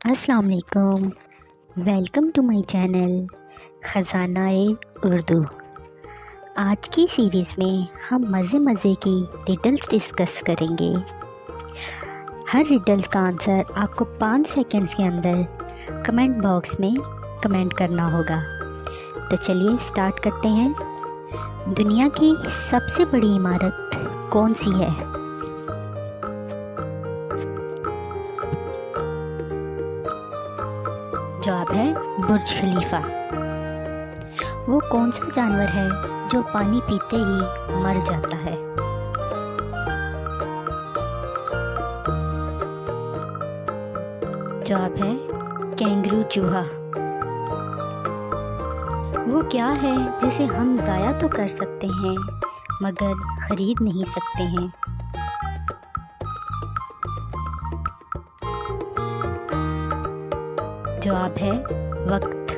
अस्सलाम वालेकुम। Welcome to my channel ख़ज़ाना-ए-उर्दू। आज की सीरीज़ में हम मज़े की रिडल्स डिस्कस करेंगे। हर रिडल्स का आंसर आपको 5 सेकंड्स के अंदर कमेंट बॉक्स में कमेंट करना होगा। तो चलिए स्टार्ट करते हैं। दुनिया की सबसे बड़ी इमारत कौन सी है? जवाब है बुर्ज खलीफा। वो कौन सा जानवर है जो पानी पीते ही मर जाता है? जवाब है कैंगरू चूहा। वो क्या है जिसे हम ज़ाया तो कर सकते हैं मगर ख़रीद नहीं सकते हैं? जवाब है वक्त।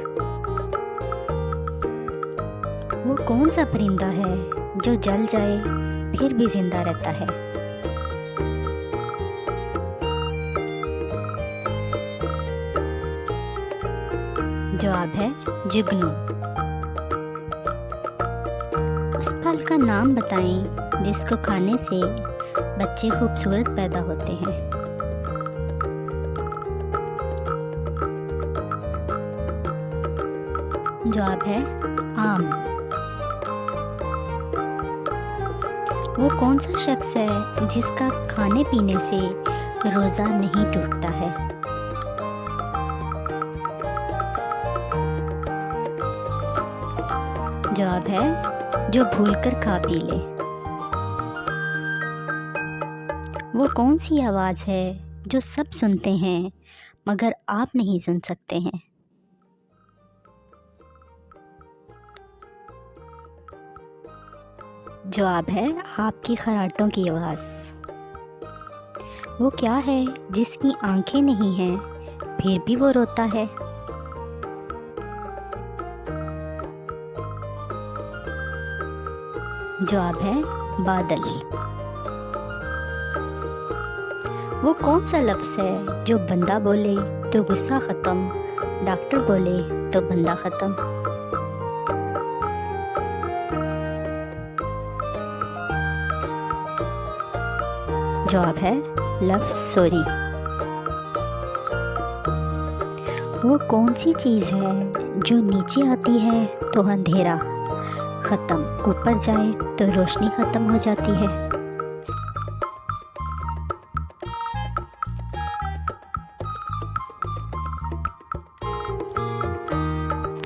वो कौन सा परिंदा है जो जल जाए फिर भी जिंदा रहता है? जवाब है जुगनू। उस फल का नाम बताएं जिसको खाने से बच्चे खूबसूरत पैदा होते हैं। जवाब है आम। वो कौन सा शख्स है जिसका खाने पीने से रोज़ा नहीं टूटता है? जवाब है जो भूलकर खा पी ले। वो कौन सी आवाज़ है जो सब सुनते हैं मगर आप नहीं सुन सकते हैं? जवाब है आपकी खराटों की आवाज़। वो क्या है जिसकी आंखें नहीं हैं फिर भी वो रोता है? जवाब है बादल। वो कौन सा लफ्ज़ है जो बंदा बोले तो गुस्सा ख़त्म, डॉक्टर बोले तो बंदा ख़त्म? जवाब है लफ्ज़ सॉरी। वो कौन सी चीज़ है जो नीचे आती है तो अंधेरा ख़त्म, ऊपर जाए तो रोशनी ख़त्म हो जाती है?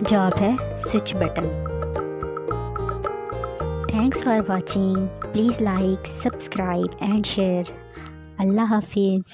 जवाब है switch button. Thanks for watching. Please like, subscribe and share. Allah Hafiz.